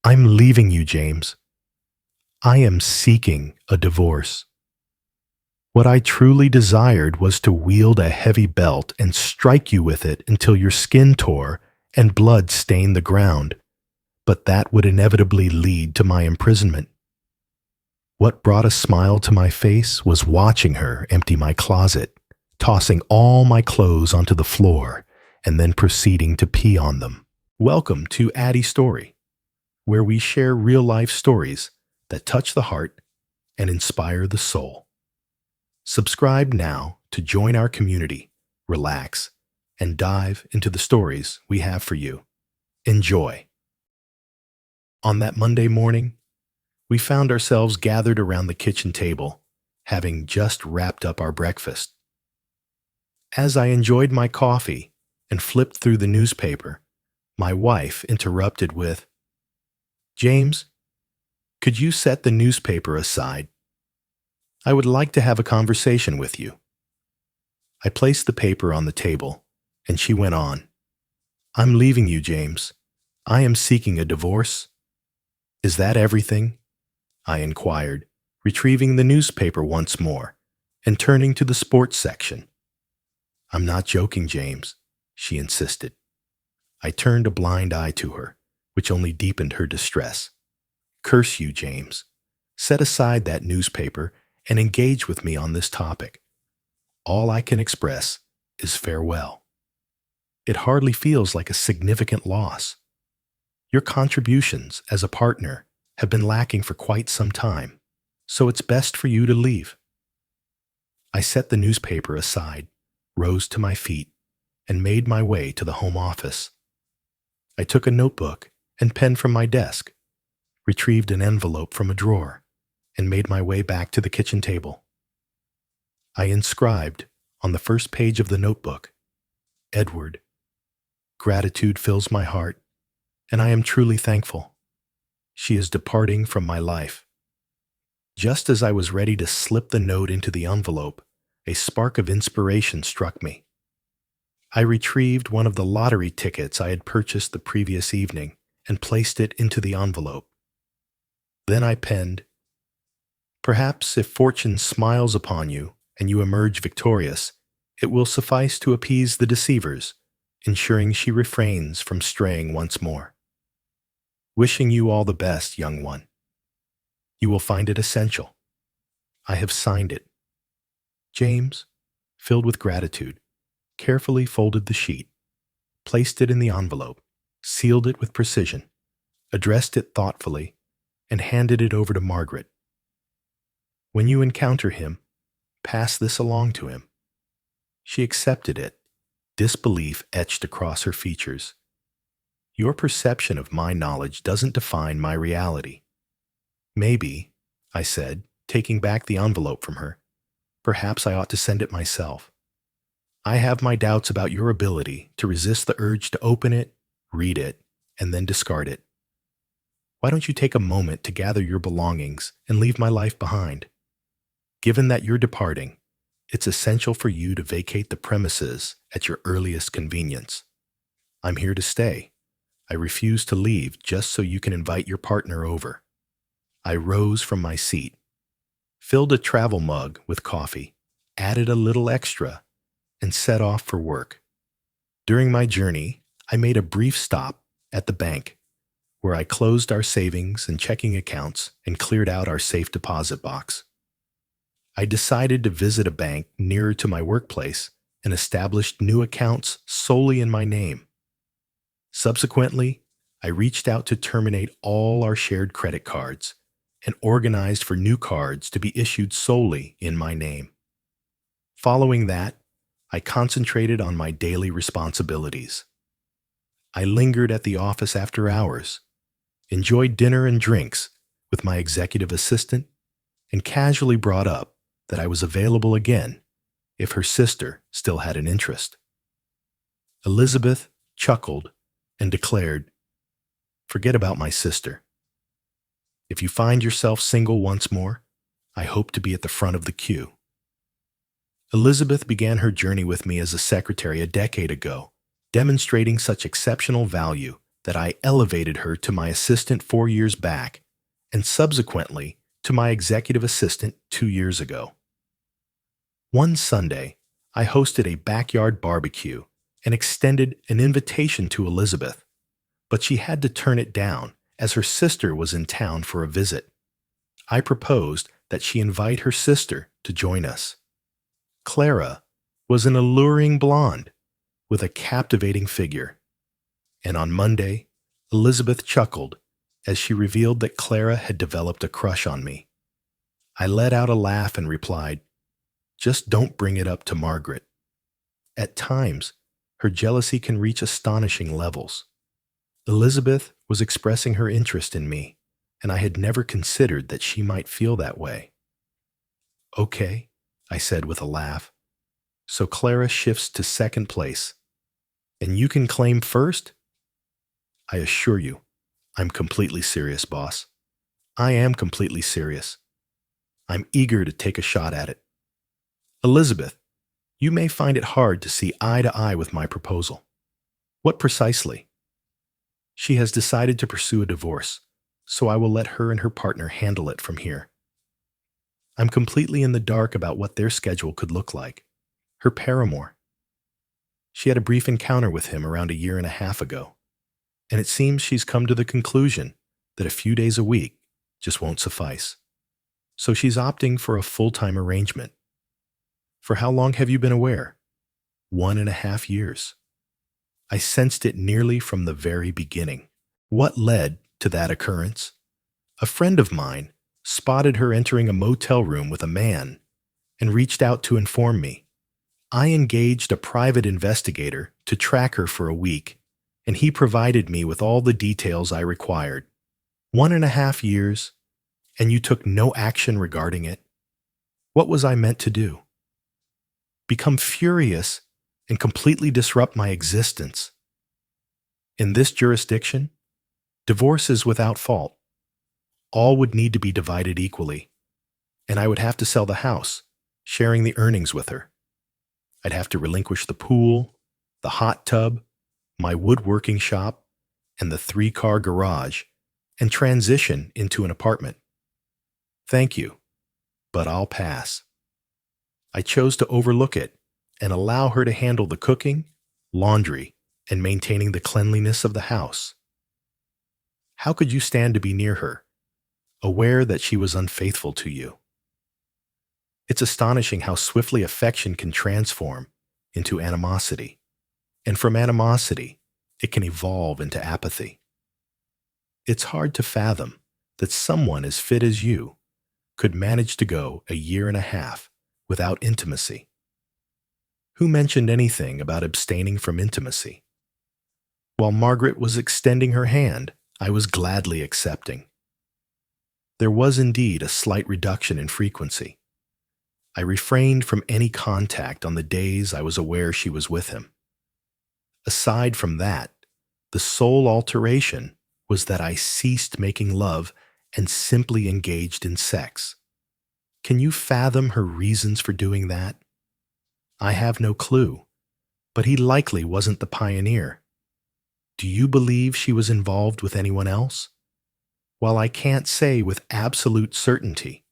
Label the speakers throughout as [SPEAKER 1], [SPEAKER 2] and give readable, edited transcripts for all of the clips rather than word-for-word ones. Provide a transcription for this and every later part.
[SPEAKER 1] I'm leaving you, James. I am seeking a divorce. What I truly desired was to wield a heavy belt and strike you with it until your skin tore and blood stained the ground, but that would inevitably lead to my imprisonment. What brought a smile to my face was watching her empty my closet, tossing all my clothes onto the floor, and then proceeding to pee on them. Welcome to Addy Story, where we share real-life stories that touch the heart and inspire the soul. Subscribe now to join our community, relax, and dive into the stories we have for you. Enjoy. On that Monday morning, we found ourselves gathered around the kitchen table, having just wrapped up our breakfast. As I enjoyed my coffee and flipped through the newspaper, my wife interrupted with, "James, could you set the newspaper aside? I would like to have a conversation with you." I placed the paper on the table, and she went on, "I'm leaving you, James. I am seeking a divorce." "Is that everything?" I inquired, retrieving the newspaper once more and turning to the sports section. "I'm not joking, James," she insisted. I turned a blind eye to her, which only deepened her distress. "Curse you, James. Set aside that newspaper and engage with me on this topic. All I can express is farewell. It hardly feels like a significant loss. Your contributions as a partner have been lacking for quite some time, so it's best for you to leave." I set the newspaper aside, rose to my feet, and made my way to the home office. I took a notebook and pen from my desk, retrieved an envelope from a drawer, and made my way back to the kitchen table. I inscribed on the first page of the notebook, "Edward, gratitude fills my heart, and I am truly thankful. She is departing from my life." Just as I was ready to slip the note into the envelope, a spark of inspiration struck me. I retrieved one of the lottery tickets I had purchased the previous evening and placed it into the envelope. Then I penned, "Perhaps if fortune smiles upon you and you emerge victorious, it will suffice to appease the deceivers, ensuring she refrains from straying once more. Wishing you all the best, young one. You will find it essential. I have signed it. James," filled with gratitude, carefully folded the sheet, placed it in the envelope, sealed it with precision, addressed it thoughtfully, and handed it over to Margaret. "When you encounter him, pass this along to him." She accepted it, disbelief etched across her features. "Your perception of my knowledge doesn't define my reality." "Maybe," I said, taking back the envelope from her, "perhaps I ought to send it myself. I have my doubts about your ability to resist the urge to open it, read it, and then discard it. Why don't you take a moment to gather your belongings and leave my life behind? Given that you're departing, it's essential for you to vacate the premises at your earliest convenience. I'm here to stay. I refuse to leave just so you can invite your partner over." I rose from my seat, filled a travel mug with coffee, added a little extra, and set off for work. During my journey, I made a brief stop at the bank, where I closed our savings and checking accounts and cleared out our safe deposit box. I decided to visit a bank nearer to my workplace and established new accounts solely in my name. Subsequently, I reached out to terminate all our shared credit cards and organized for new cards to be issued solely in my name. Following that, I concentrated on my daily responsibilities. I lingered at the office after hours, enjoyed dinner and drinks with my executive assistant, and casually brought up that I was available again if her sister still had an interest. Elizabeth chuckled and declared, "Forget about my sister. If you find yourself single once more, I hope to be at the front of the queue." Elizabeth began her journey with me as a secretary a decade ago, demonstrating such exceptional value that I elevated her to my assistant 4 years back and subsequently to my executive assistant 2 years ago. One Sunday, I hosted a backyard barbecue and extended an invitation to Elizabeth, but she had to turn it down as her sister was in town for a visit. I proposed that she invite her sister to join us. Clara was an alluring blonde with a captivating figure, and on Monday, Elizabeth chuckled as she revealed that Clara had developed a crush on me. I let out a laugh and replied, "Just don't bring it up to Margaret." At times, her jealousy can reach astonishing levels. Elizabeth was expressing her interest in me, and I had never considered that she might feel that way. "Okay," I said with a laugh. "So Clara shifts to second place, and you can claim first?" "I assure you, I'm completely serious, boss. I am completely serious. I'm eager to take a shot at it. Elizabeth, you may find it hard to see eye to eye with my proposal." "What precisely?" "She has decided to pursue a divorce, so I will let her and her partner handle it from here. I'm completely in the dark about what their schedule could look like. Her paramour. She had a brief encounter with him around 1.5 years ago, and it seems she's come to the conclusion that a few days a week just won't suffice. So she's opting for a full-time arrangement. For how long have you been aware?" 1.5 years. I sensed it nearly from the very beginning. What led to that occurrence? A friend of mine spotted her entering a motel room with a man and reached out to inform me. I engaged a private investigator to track her for a week, and he provided me with all the details I required. 1.5 years, and you took no action regarding it. What was I meant to do? Become furious and completely disrupt my existence? In this jurisdiction, divorce is without fault. All would need to be divided equally, and I would have to sell the house, sharing the earnings with her. I'd have to relinquish the pool, the hot tub, my woodworking shop, and the 3-car garage, and transition into an apartment. Thank you, but I'll pass. I chose to overlook it and allow her to handle the cooking, laundry, and maintaining the cleanliness of the house. How could you stand to be near her, aware that she was unfaithful to you? It's astonishing how swiftly affection can transform into animosity, and from animosity, it can evolve into apathy. It's hard to fathom that someone as fit as you could manage to go 1.5 years without intimacy. Who mentioned anything about abstaining from intimacy? While Margaret was extending her hand, I was gladly accepting. There was indeed a slight reduction in frequency. I refrained from any contact on the days I was aware she was with him. Aside from that, the sole alteration was that I ceased making love and simply engaged in sex. Can you fathom her reasons for doing that? I have no clue, but he likely wasn't the pioneer. Do you believe she was involved with anyone else? While I can't say with absolute certainty,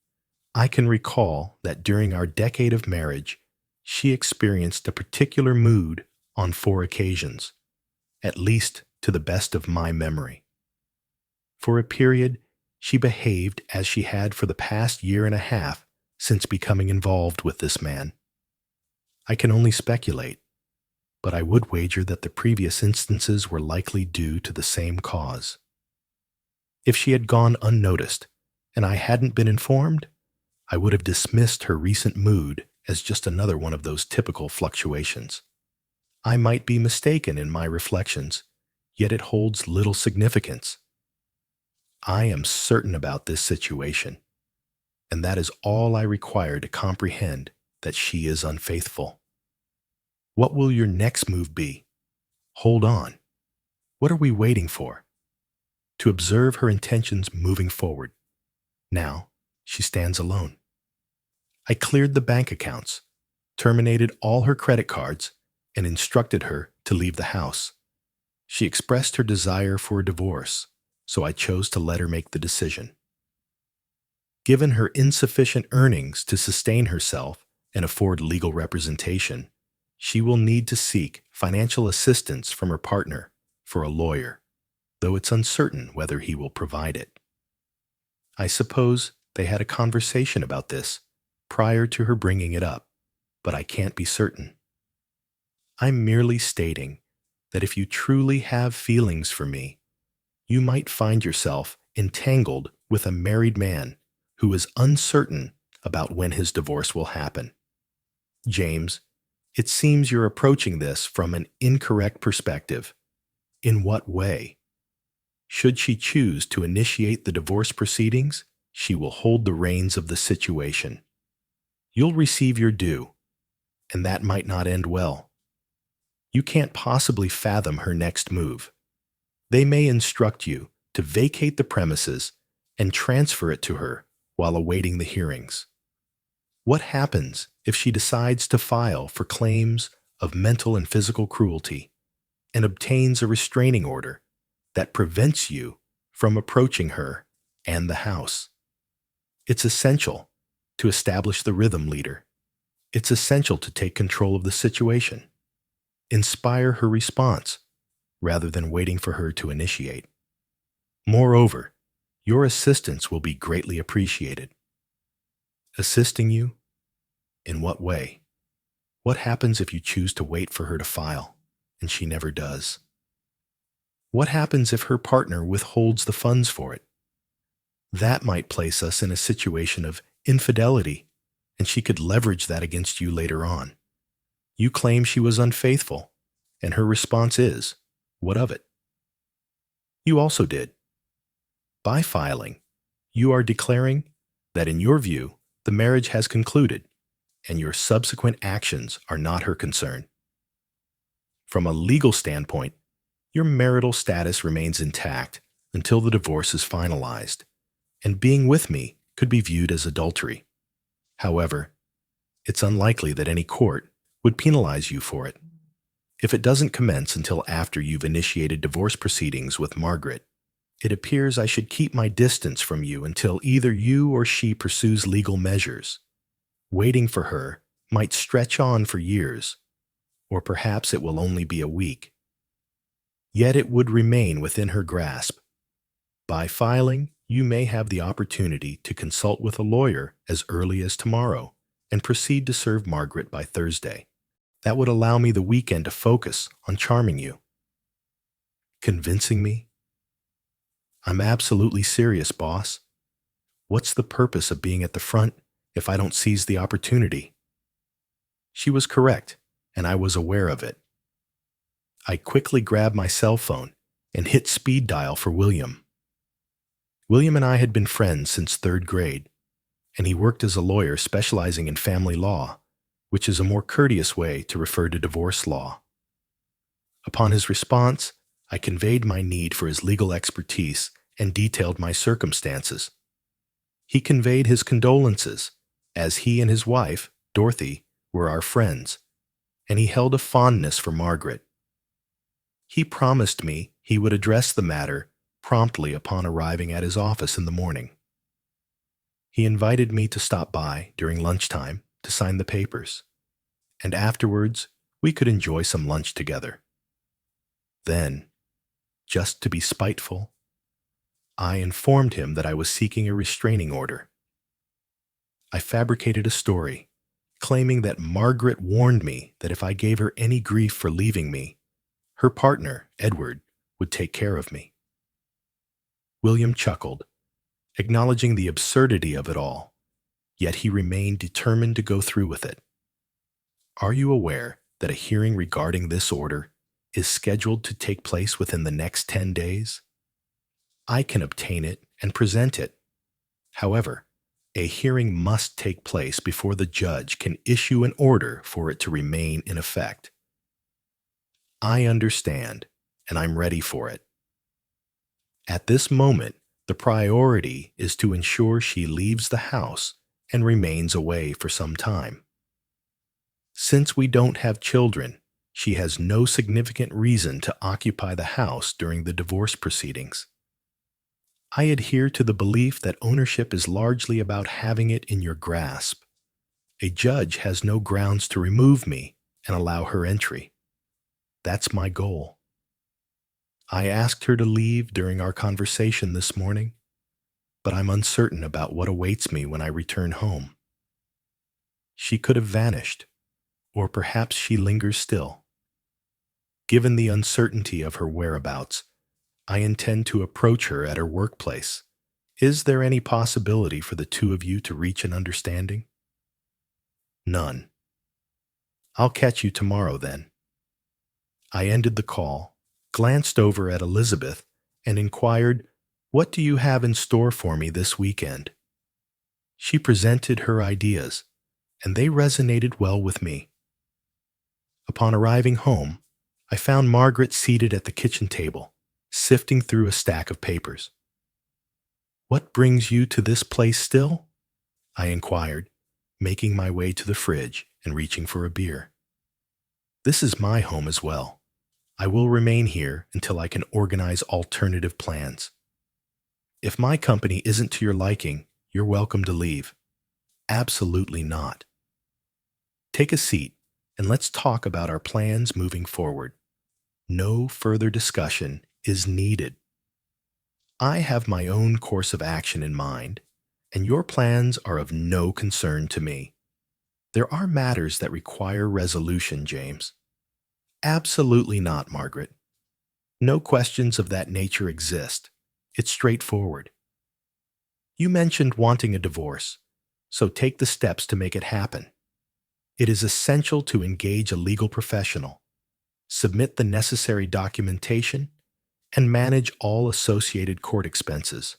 [SPEAKER 1] I can recall that during our decade of marriage, she experienced a particular mood on 4 occasions, at least to the best of my memory. For a period, she behaved as she had for the past 1.5 years since becoming involved with this man. I can only speculate, but I would wager that the previous instances were likely due to the same cause. If she had gone unnoticed and I hadn't been informed, I would have dismissed her recent mood as just another one of those typical fluctuations. I might be mistaken in my reflections, yet it holds little significance. I am certain about this situation, and that is all I require to comprehend that she is unfaithful. What will your next move be? Hold on. What are we waiting for? To observe her intentions moving forward. Now, she stands alone. I cleared the bank accounts, terminated all her credit cards, and instructed her to leave the house. She expressed her desire for a divorce, so I chose to let her make the decision. Given her insufficient earnings to sustain herself and afford legal representation, she will need to seek financial assistance from her partner for a lawyer, though it's uncertain whether he will provide it. I suppose they had a conversation about this prior to her bringing it up, but I can't be certain. I'm merely stating that if you truly have feelings for me, you might find yourself entangled with a married man who is uncertain about when his divorce will happen. James, it seems you're approaching this from an incorrect perspective. In what way? Should she choose to initiate the divorce proceedings, she will hold the reins of the situation. You'll receive your due, and that might not end well. You can't possibly fathom her next move. They may instruct you to vacate the premises and transfer it to her while awaiting the hearings. What happens if she decides to file for claims of mental and physical cruelty and obtains a restraining order that prevents you from approaching her and the house? It's essential to establish the rhythm leader. It's essential to take control of the situation. Inspire her response rather than waiting for her to initiate. Moreover, your assistance will be greatly appreciated. Assisting you? In what way? What happens if you choose to wait for her to file, and she never does? What happens if her partner withholds the funds for it? That might place us in a situation of infidelity, and she could leverage that against you later on. You claim she was unfaithful, and her response is, what of it? You also did. By filing, you are declaring that in your view, the marriage has concluded, and your subsequent actions are not her concern. From a legal standpoint, your marital status remains intact until the divorce is finalized, and being with me could be viewed as adultery. However, it's unlikely that any court would penalize you for it. If it doesn't commence until after you've initiated divorce proceedings with Margaret, it appears I should keep my distance from you until either you or she pursues legal measures. Waiting for her might stretch on for years, or perhaps it will only be a week. Yet it would remain within her grasp. By filing, you may have the opportunity to consult with a lawyer as early as tomorrow and proceed to serve Margaret by Thursday. That would allow me the weekend to focus on charming you. Convincing me? I'm absolutely serious, boss. What's the purpose of being at the front if I don't seize the opportunity? She was correct, and I was aware of it. I quickly grabbed my cell phone and hit speed dial for William. William and I had been friends since third grade, and he worked as a lawyer specializing in family law, which is a more courteous way to refer to divorce law. Upon his response, I conveyed my need for his legal expertise and detailed my circumstances. He conveyed his condolences, as he and his wife, Dorothy, were our friends, and he held a fondness for Margaret. He promised me he would address the matter promptly upon arriving at his office in the morning. He invited me to stop by during lunchtime to sign the papers, and afterwards we could enjoy some lunch together. Then, just to be spiteful, I informed him that I was seeking a restraining order. I fabricated a story, claiming that Margaret warned me that if I gave her any grief for leaving me, her partner, Edward, would take care of me. William chuckled, acknowledging the absurdity of it all, yet he remained determined to go through with it. Are you aware that a hearing regarding this order is scheduled to take place within the next 10 days? I can obtain it and present it. However, a hearing must take place before the judge can issue an order for it to remain in effect. I understand, and I'm ready for it. At this moment, the priority is to ensure she leaves the house and remains away for some time. Since we don't have children, She has no significant reason to occupy the house during the divorce proceedings. I adhere to the belief that ownership is largely about having it in your grasp. A judge has no grounds to remove me and allow her entry. That's my goal. I asked her to leave during our conversation this morning, but I'm uncertain about what awaits me when I return home. She could have vanished, or perhaps she lingers still. Given the uncertainty of her whereabouts, I intend to approach her at her workplace. Is there any possibility for the two of you to reach an understanding? None. I'll catch you tomorrow then. I ended the call, glanced over at Elizabeth, and inquired, "What do you have in store for me this weekend?" She presented her ideas, and they resonated well with me. Upon arriving home, I found Margaret seated at the kitchen table, sifting through a stack of papers. "What brings you to this place still?" I inquired, making my way to the fridge and reaching for a beer. "This is my home as well. I will remain here until I can organize alternative plans. If my company isn't to your liking, you're welcome to leave." "Absolutely not." "Take a seat and let's talk about our plans moving forward. No further discussion is needed. I have my own course of action in mind, and your plans are of no concern to me. There are matters that require resolution, James." "Absolutely not, Margaret. No questions of that nature exist. It's straightforward. You mentioned wanting a divorce, so take the steps to make it happen. It is essential to engage a legal professional, submit the necessary documentation, and manage all associated court expenses.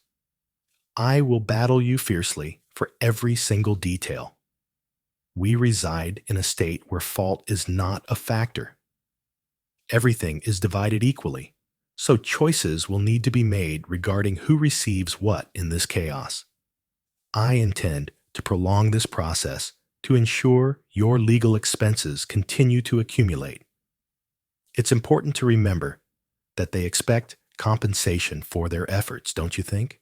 [SPEAKER 1] I will battle you fiercely for every single detail. We reside in a state where fault is not a factor. Everything is divided equally, so choices will need to be made regarding who receives what in this chaos. I intend to prolong this process to ensure your legal expenses continue to accumulate. It's important to remember that they expect compensation for their efforts, don't you think?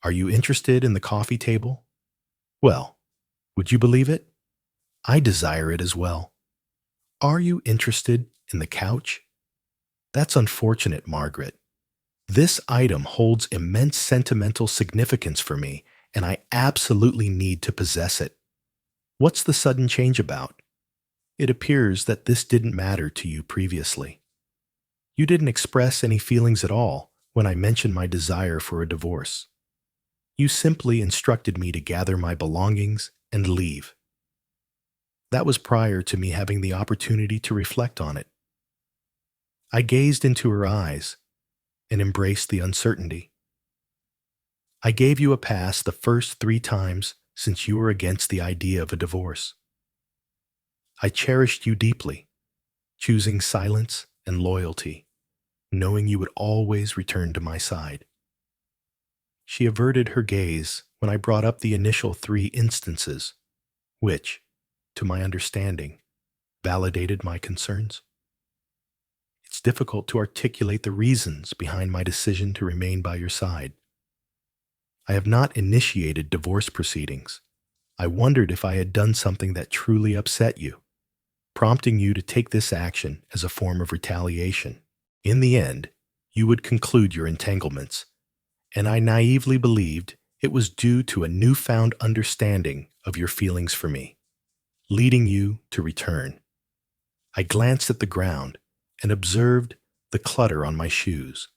[SPEAKER 1] Are you interested in the coffee table? Well, would you believe it? I desire it as well. Are you interested in the couch? That's unfortunate, Margaret. This item holds immense sentimental significance for me, and I absolutely need to possess it. What's the sudden change about? It appears that this didn't matter to you previously. You didn't express any feelings at all when I mentioned my desire for a divorce. You simply instructed me to gather my belongings and leave. That was prior to me having the opportunity to reflect on it. I gazed into her eyes and embraced the uncertainty. I gave you a pass the first 3 times since you were against the idea of a divorce. I cherished you deeply, choosing silence and loyalty, knowing you would always return to my side. She averted her gaze when I brought up the initial 3 instances, which, to my understanding, validated my concerns. It's difficult to articulate the reasons behind my decision to remain by your side. I have not initiated divorce proceedings. I wondered if I had done something that truly upset you, prompting you to take this action as a form of retaliation. In the end, you would conclude your entanglements, and I naively believed it was due to a newfound understanding of your feelings for me, leading you to return. I glanced at the ground and observed the clutter on my shoes.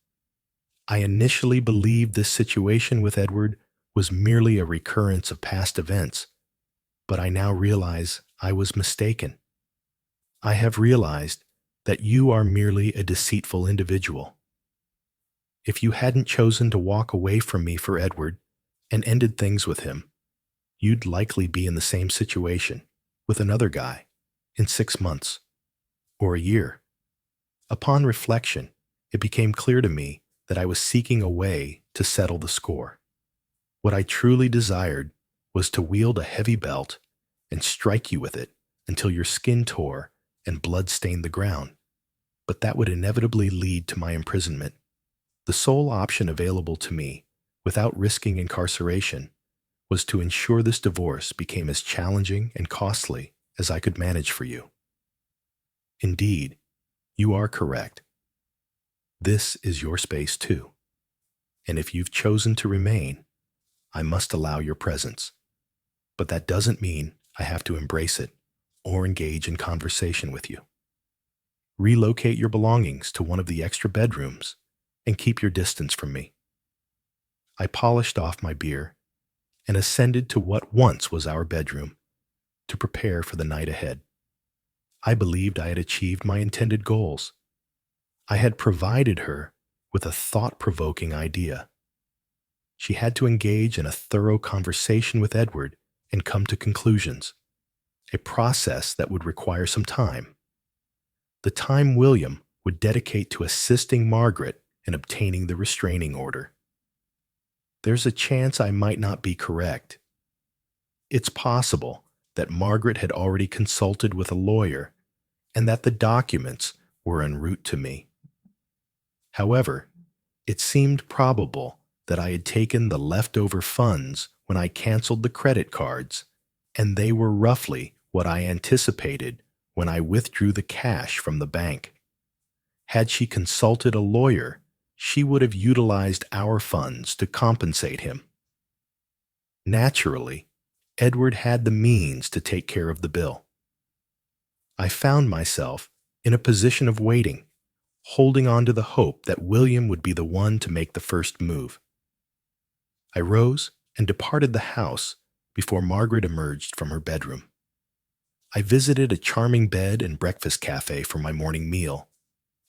[SPEAKER 1] I initially believed this situation with Edward was merely a recurrence of past events, but I now realize I was mistaken. I have realized that you are merely a deceitful individual. If you hadn't chosen to walk away from me for Edward and ended things with him, you'd likely be in the same situation with another guy in 6 months or a year. Upon reflection, it became clear to me that I was seeking a way to settle the score. What I truly desired was to wield a heavy belt and strike you with it until your skin tore and blood stained the ground, but that would inevitably lead to my imprisonment. The sole option available to me, without risking incarceration, was to ensure this divorce became as challenging and costly as I could manage for you. Indeed, you are correct. This is your space too, and if you've chosen to remain, I must allow your presence. But that doesn't mean I have to embrace it or engage in conversation with you. Relocate your belongings to one of the extra bedrooms and keep your distance from me. I polished off my beer and ascended to what once was our bedroom to prepare for the night ahead. I believed I had achieved my intended goals. I had provided her with a thought-provoking idea. She had to engage in a thorough conversation with Edward and come to conclusions, a process that would require some time. The time William would dedicate to assisting Margaret in obtaining the restraining order. There's a chance I might not be correct. It's possible that Margaret had already consulted with a lawyer and that the documents were en route to me. However, it seemed probable that I had taken the leftover funds when I canceled the credit cards, and they were roughly what I anticipated when I withdrew the cash from the bank. Had she consulted a lawyer, she would have utilized our funds to compensate him. Naturally, Edward had the means to take care of the bill. I found myself in a position of waiting, holding on to the hope that William would be the one to make the first move. I rose and departed the house before Margaret emerged from her bedroom. I visited a charming bed and breakfast cafe for my morning meal,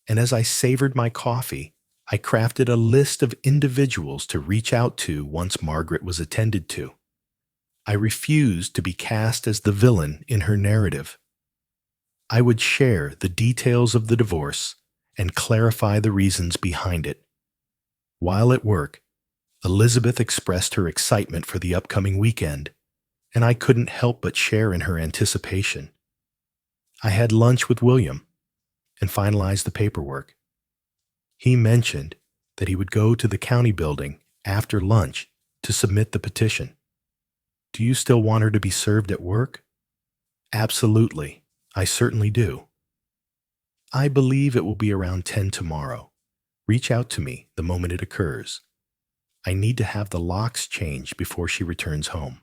[SPEAKER 1] and as I savored my coffee, I crafted a list of individuals to reach out to once Margaret was attended to. I refused to be cast as the villain in her narrative. I would share the details of the divorce and clarify the reasons behind it. While at work, Elizabeth expressed her excitement for the upcoming weekend, and I couldn't help but share in her anticipation. I had lunch with William and finalized the paperwork. He mentioned that he would go to the county building after lunch to submit the petition. Do you still want her to be served at work? Absolutely, I certainly do. I believe it will be around 10 tomorrow. Reach out to me the moment it occurs. I need to have the locks changed before she returns home.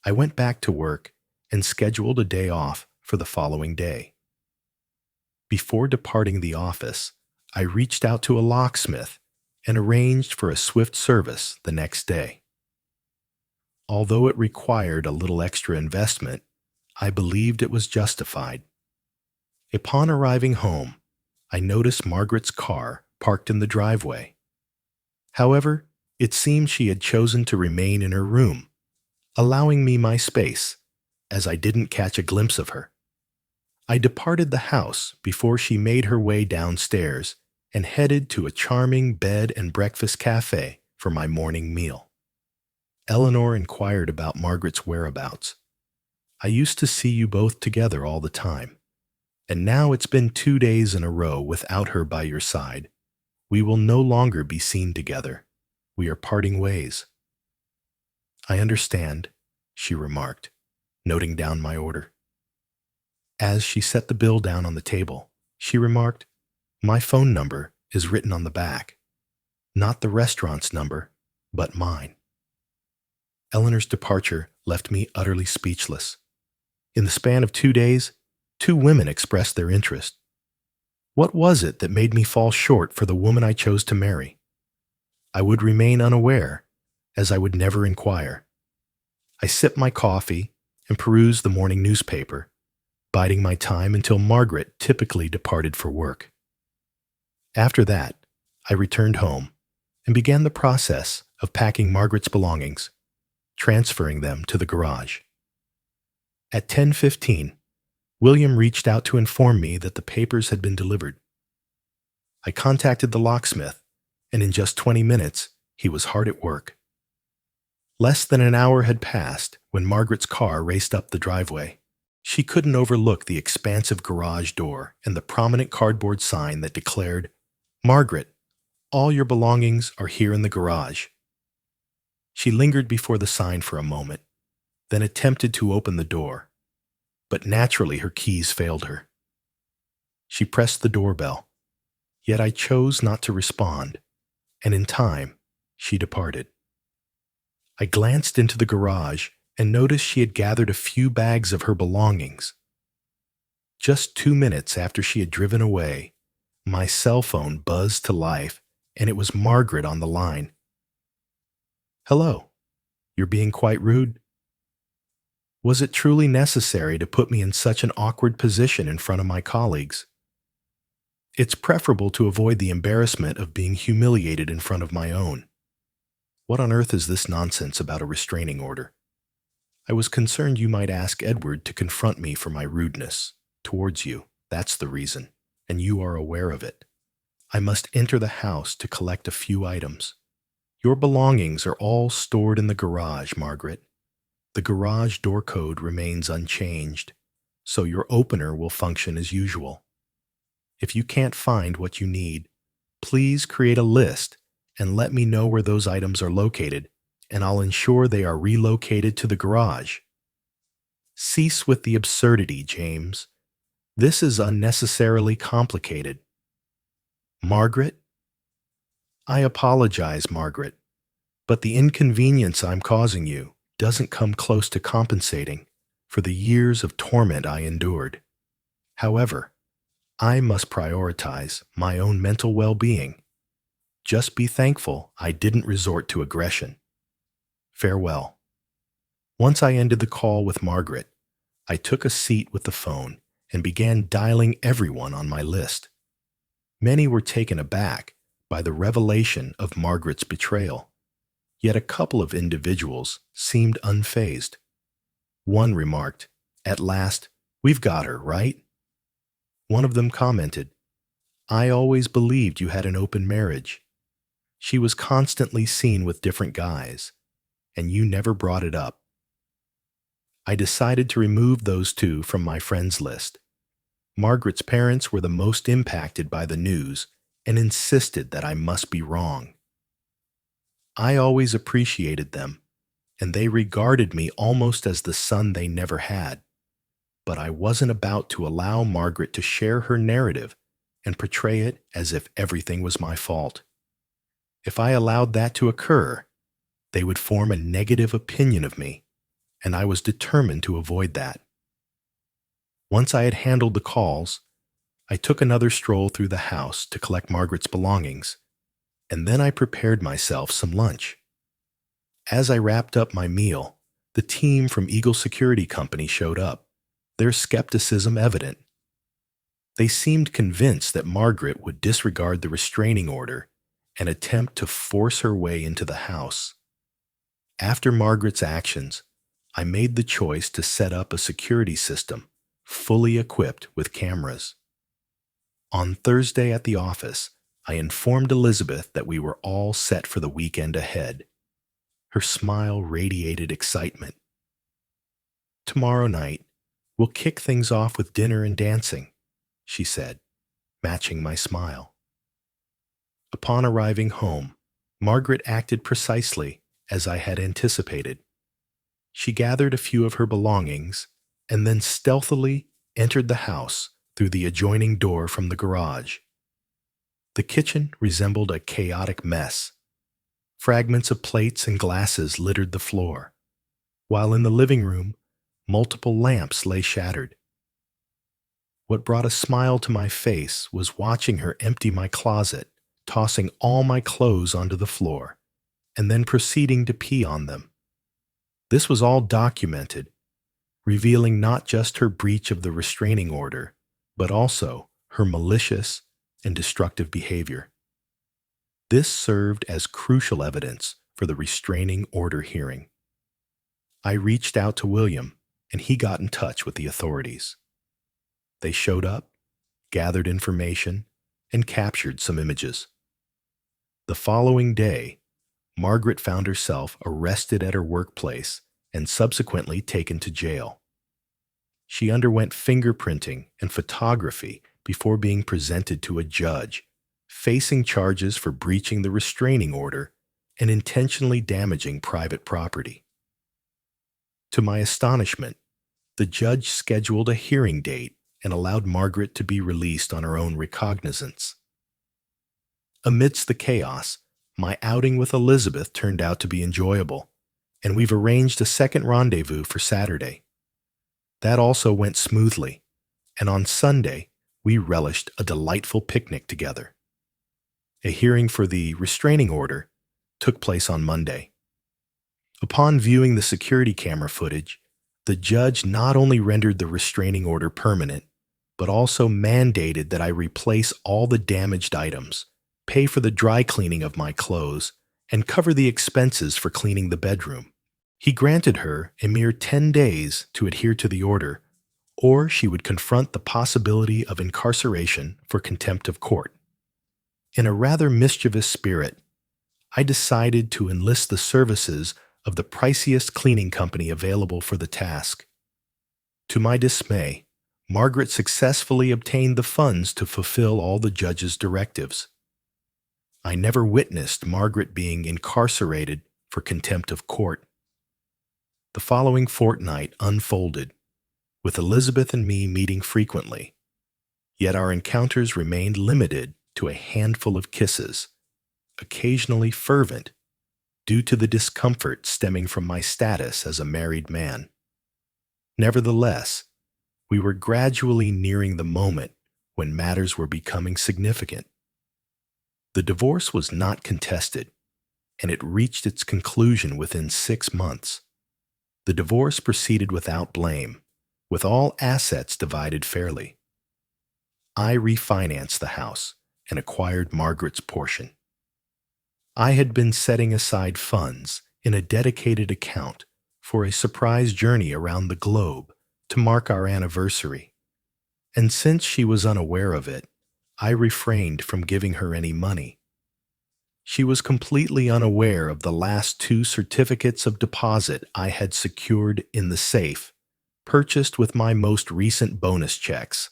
[SPEAKER 1] I went back to work and scheduled a day off for the following day. Before departing the office, I reached out to a locksmith and arranged for a swift service the next day. Although it required a little extra investment, I believed it was justified. Upon arriving home, I noticed Margaret's car parked in the driveway. However, it seemed she had chosen to remain in her room, allowing me my space, as I didn't catch a glimpse of her. I departed the house before she made her way downstairs and headed to a charming bed and breakfast cafe for my morning meal. Eleanor inquired about Margaret's whereabouts. I used to see you both together all the time, and now it's been 2 days in a row without her by your side. We will no longer be seen together. We are parting ways. I understand, she remarked, noting down my order. As she set the bill down on the table, she remarked, "My phone number is written on the back. Not the restaurant's number, but mine." Eleanor's departure left me utterly speechless. In the span of 2 days, 2 women expressed their interest. What was it that made me fall short for the woman I chose to marry? I would remain unaware, as I would never inquire. I sipped my coffee and perused the morning newspaper, biding my time until Margaret typically departed for work. After that, I returned home and began the process of packing Margaret's belongings, transferring them to the garage. At 10:15, William reached out to inform me that the papers had been delivered. I contacted the locksmith, and in just 20 minutes, he was hard at work. Less than an hour had passed when Margaret's car raced up the driveway. She couldn't overlook the expansive garage door and the prominent cardboard sign that declared, "Margaret, all your belongings are here in the garage." She lingered before the sign for a moment, then attempted to open the door, but naturally her keys failed her. She pressed the doorbell, yet I chose not to respond, and in time, she departed. I glanced into the garage and noticed she had gathered a few bags of her belongings. Just 2 minutes after she had driven away, my cell phone buzzed to life, and it was Margaret on the line. "Hello, you're being quite rude. Was it truly necessary to put me in such an awkward position in front of my colleagues? It's preferable to avoid the embarrassment of being humiliated in front of my own. What on earth is this nonsense about a restraining order? I was concerned you might ask Edward to confront me for my rudeness towards you. That's the reason, and you are aware of it. I must enter the house to collect a few items. Your belongings are all stored in the garage, Margaret. The garage door code remains unchanged, so your opener will function as usual. If you can't find what you need, please create a list and let me know where those items are located, and I'll ensure they are relocated to the garage. Cease with the absurdity, James. This is unnecessarily complicated. Margaret?" "I apologize, Margaret, but the inconvenience I'm causing you doesn't come close to compensating for the years of torment I endured. However, I must prioritize my own mental well-being. Just be thankful I didn't resort to aggression. Farewell." Once I ended the call with Margaret, I took a seat with the phone and began dialing everyone on my list. Many were taken aback by the revelation of Margaret's betrayal, yet a couple of individuals seemed unfazed. One remarked, "At last, we've got her, right?" One of them commented, "I always believed you had an open marriage. She was constantly seen with different guys, and you never brought it up." I decided to remove those two from my friends list. Margaret's parents were the most impacted by the news and insisted that I must be wrong. I always appreciated them, and they regarded me almost as the son they never had. But I wasn't about to allow Margaret to share her narrative and portray it as if everything was my fault. If I allowed that to occur, they would form a negative opinion of me, and I was determined to avoid that. Once I had handled the calls, I took another stroll through the house to collect Margaret's belongings, and then I prepared myself some lunch. As I wrapped up my meal, the team from Eagle Security Company showed up, their skepticism evident. They seemed convinced that Margaret would disregard the restraining order and attempt to force her way into the house. After Margaret's actions, I made the choice to set up a security system fully equipped with cameras. On Thursday at the office, I informed Elizabeth that we were all set for the weekend ahead. Her smile radiated excitement. "Tomorrow night, we'll kick things off with dinner and dancing," she said, matching my smile. Upon arriving home, Margaret acted precisely as I had anticipated. She gathered a few of her belongings and then stealthily entered the house through the adjoining door from the garage. The kitchen resembled a chaotic mess. Fragments of plates and glasses littered the floor, while in the living room, multiple lamps lay shattered. What brought a smile to my face was watching her empty my closet, tossing all my clothes onto the floor, and then proceeding to pee on them. This was all documented, revealing not just her breach of the restraining order, but also her malicious and destructive behavior. This served as crucial evidence for the restraining order hearing. I reached out to William, and he got in touch with the authorities. They showed up, gathered information, and captured some images. The following day, Margaret found herself arrested at her workplace and subsequently taken to jail. She underwent fingerprinting and photography before being presented to a judge, facing charges for breaching the restraining order and intentionally damaging private property. To my astonishment, the judge scheduled a hearing date and allowed Margaret to be released on her own recognizance. Amidst the chaos, my outing with Elizabeth turned out to be enjoyable, and we've arranged a second rendezvous for Saturday. That also went smoothly, and on Sunday, we relished a delightful picnic together. A hearing for the restraining order took place on Monday. Upon viewing the security camera footage, the judge not only rendered the restraining order permanent, but also mandated that I replace all the damaged items, pay for the dry cleaning of my clothes, and cover the expenses for cleaning the bedroom. He granted her a mere 10 days to adhere to the order, or she would confront the possibility of incarceration for contempt of court. In a rather mischievous spirit, I decided to enlist the services of the priciest cleaning company available for the task. To my dismay, Margaret successfully obtained the funds to fulfill all the judge's directives. I never witnessed Margaret being incarcerated for contempt of court. The following fortnight unfolded, with Elizabeth and me meeting frequently, yet our encounters remained limited to a handful of kisses, occasionally fervent, due to the discomfort stemming from my status as a married man. Nevertheless, we were gradually nearing the moment when matters were becoming significant. The divorce was not contested, and it reached its conclusion within 6 months. The divorce proceeded without blame, with all assets divided fairly. I refinanced the house and acquired Margaret's portion. I had been setting aside funds in a dedicated account for a surprise journey around the globe to mark our anniversary, and since she was unaware of it, I refrained from giving her any money. She was completely unaware of the last 2 certificates of deposit I had secured in the safe, purchased with my most recent bonus checks.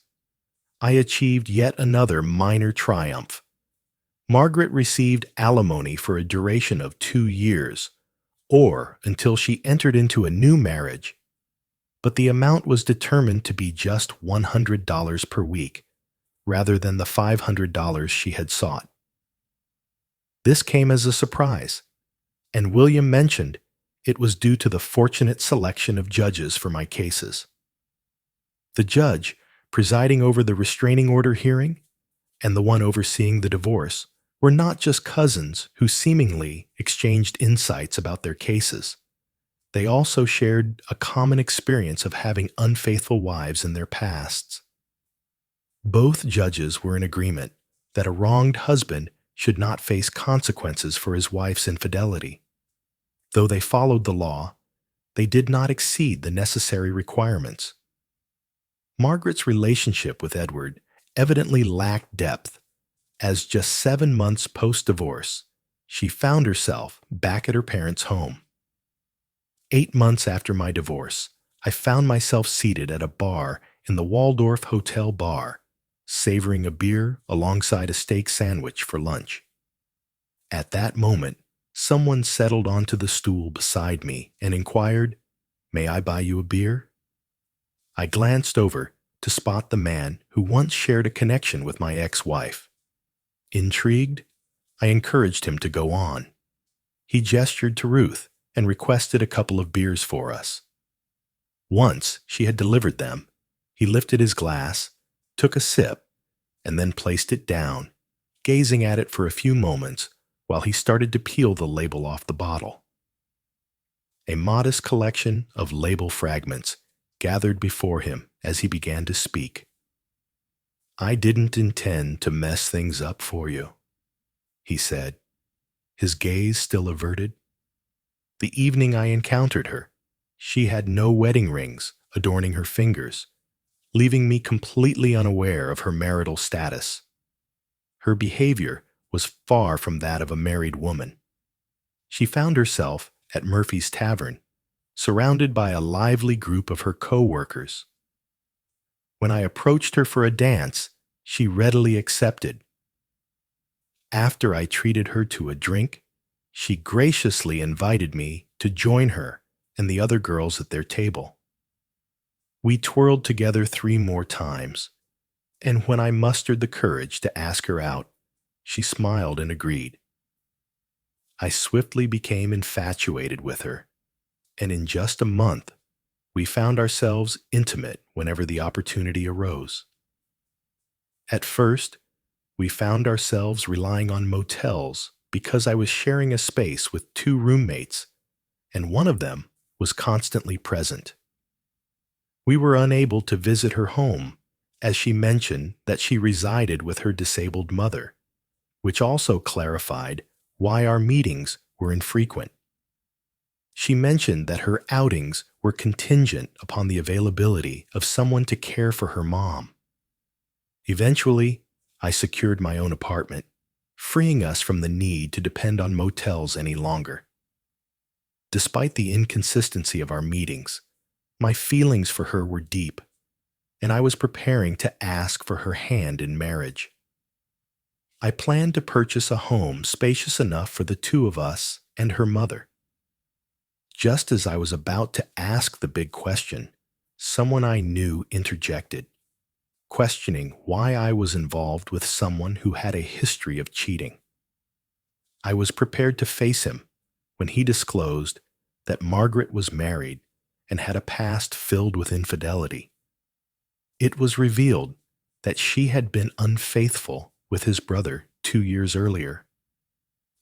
[SPEAKER 1] I achieved yet another minor triumph. Margaret received alimony for a duration of 2 years, or until she entered into a new marriage, but the amount was determined to be just $100 per week, rather than the $500 she had sought. This came as a surprise, and William mentioned it was due to the fortunate selection of judges for my cases. The judge presiding over the restraining order hearing and the one overseeing the divorce were not just cousins who seemingly exchanged insights about their cases. They also shared a common experience of having unfaithful wives in their pasts. Both judges were in agreement that a wronged husband should not face consequences for his wife's infidelity. Though they followed the law, they did not exceed the necessary requirements. Margaret's relationship with Edward evidently lacked depth, as just 7 months post-divorce, she found herself back at her parents' home. 8 months after my divorce, I found myself seated at a bar in the Waldorf Hotel bar, savoring a beer alongside a steak sandwich for lunch. At that moment, someone settled onto the stool beside me and inquired, "May I buy you a beer?" I glanced over to spot the man who once shared a connection with my ex-wife. Intrigued, I encouraged him to go on. He gestured to Ruth and requested a couple of beers for us. Once she had delivered them, he lifted his glass, took a sip, and then placed it down, gazing at it for a few moments while he started to peel the label off the bottle. A modest collection of label fragments gathered before him as he began to speak. "I didn't intend to mess things up for you," he said, his gaze still averted. The evening I encountered her, she had no wedding rings adorning her fingers, leaving me completely unaware of her marital status. Her behavior was far from that of a married woman. She found herself at Murphy's Tavern, surrounded by a lively group of her co-workers. When I approached her for a dance, she readily accepted. After I treated her to a drink, she graciously invited me to join her and the other girls at their table. We twirled together 3 more times, and when I mustered the courage to ask her out, she smiled and agreed. I swiftly became infatuated with her, and in just a month, we found ourselves intimate whenever the opportunity arose. At first, we found ourselves relying on motels because I was sharing a space with 2 roommates, and one of them was constantly present. We were unable to visit her home, as she mentioned that she resided with her disabled mother, which also clarified why our meetings were infrequent. She mentioned that her outings were contingent upon the availability of someone to care for her mom. Eventually, I secured my own apartment, freeing us from the need to depend on motels any longer. Despite the inconsistency of our meetings, my feelings for her were deep, and I was preparing to ask for her hand in marriage. I planned to purchase a home spacious enough for the 2 of us and her mother. Just as I was about to ask the big question, someone I knew interjected, questioning why I was involved with someone who had a history of cheating. I was prepared to face him when he disclosed that Margaret was married and had a past filled with infidelity. It was revealed that she had been unfaithful with his brother 2 years earlier,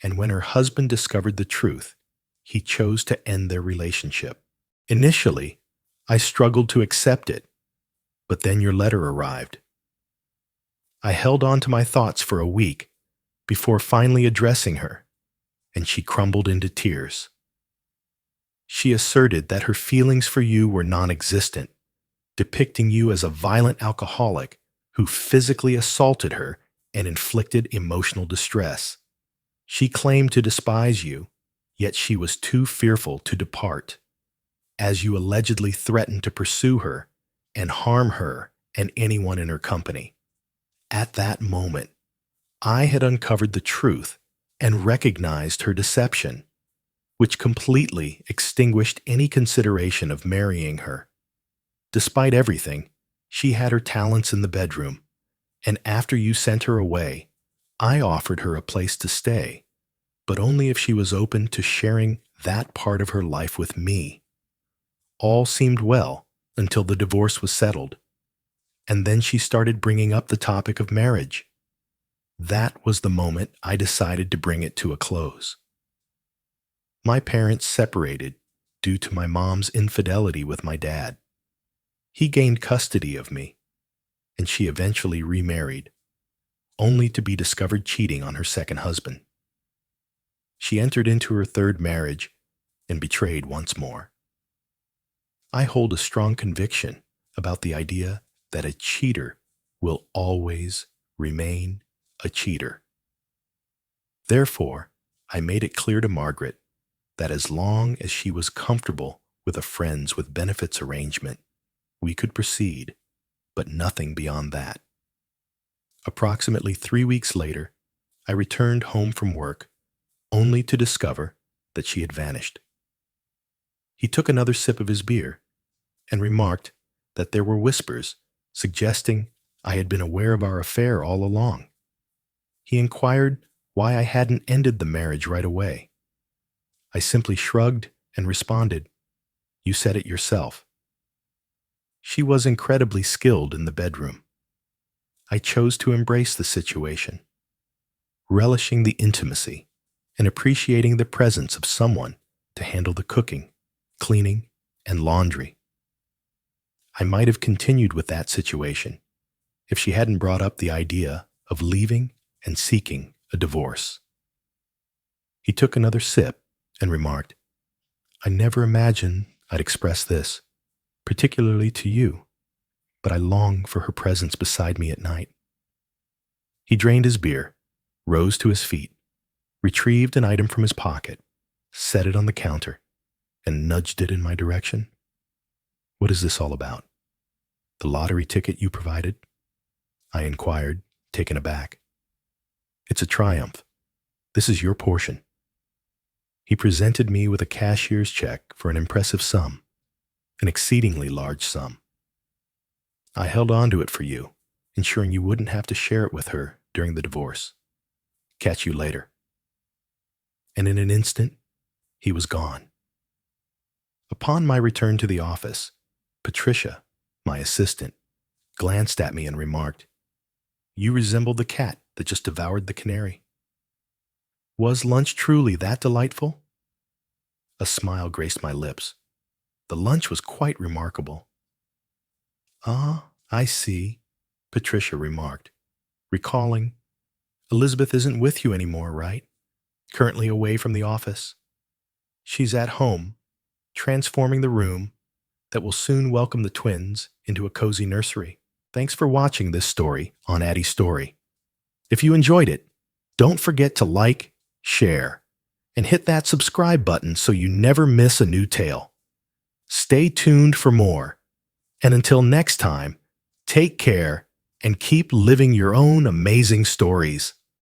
[SPEAKER 1] and when her husband discovered the truth, he chose to end their relationship. Initially, I struggled to accept it, but then your letter arrived. I held on to my thoughts for a week before finally addressing her, and she crumbled into tears. She asserted that her feelings for you were non-existent, depicting you as a violent alcoholic who physically assaulted her and inflicted emotional distress. She claimed to despise you, yet she was too fearful to depart, as you allegedly threatened to pursue her and harm her and anyone in her company. At that moment, I had uncovered the truth and recognized her deception, which completely extinguished any consideration of marrying her. Despite everything, she had her talents in the bedroom, and after you sent her away, I offered her a place to stay, but only if she was open to sharing that part of her life with me. All seemed well until the divorce was settled, and then she started bringing up the topic of marriage. That was the moment I decided to bring it to a close. My parents separated due to my mom's infidelity with my dad. He gained custody of me, and she eventually remarried, only to be discovered cheating on her second husband. She entered into her 3rd marriage and betrayed once more. I hold a strong conviction about the idea that a cheater will always remain a cheater. Therefore, I made it clear to Margaret that as long as she was comfortable with a friends with benefits arrangement, we could proceed, but nothing beyond that. Approximately 3 weeks later, I returned home from work, only to discover that she had vanished. He took another sip of his beer and remarked that there were whispers suggesting I had been aware of our affair all along. He inquired why I hadn't ended the marriage right away. I simply shrugged and responded, "You said it yourself." She was incredibly skilled in the bedroom. I chose to embrace the situation, relishing the intimacy and appreciating the presence of someone to handle the cooking, cleaning, and laundry. I might have continued with that situation if she hadn't brought up the idea of leaving and seeking a divorce. He took another sip and remarked, "I never imagined I'd express this, particularly to you, but I long for her presence beside me at night." He drained his beer, rose to his feet, retrieved an item from his pocket, set it on the counter, and nudged it in my direction. "What is this all about?" The lottery ticket you provided? I inquired, taken aback. It's a triumph. This is your portion. He presented me with a cashier's check for an impressive sum, an exceedingly large sum. I held on to it for you, ensuring you wouldn't have to share it with her during the divorce. Catch you later. And in an instant, he was gone. Upon my return to the office, Patricia, my assistant, glanced at me and remarked, "You resemble the cat that just devoured the canary." Was lunch truly that delightful? A smile graced my lips. The lunch was quite remarkable. "Ah, I see," Patricia remarked, recalling, "Elizabeth isn't with you anymore, right? Currently away from the office. She's at home, transforming the room that will soon welcome the twins into a cozy nursery." Thanks for watching this story on Addy Story. If you enjoyed it, don't forget to like, share, and hit that subscribe button so you never miss a new tale. Stay tuned for more. And until next time, take care and keep living your own amazing stories.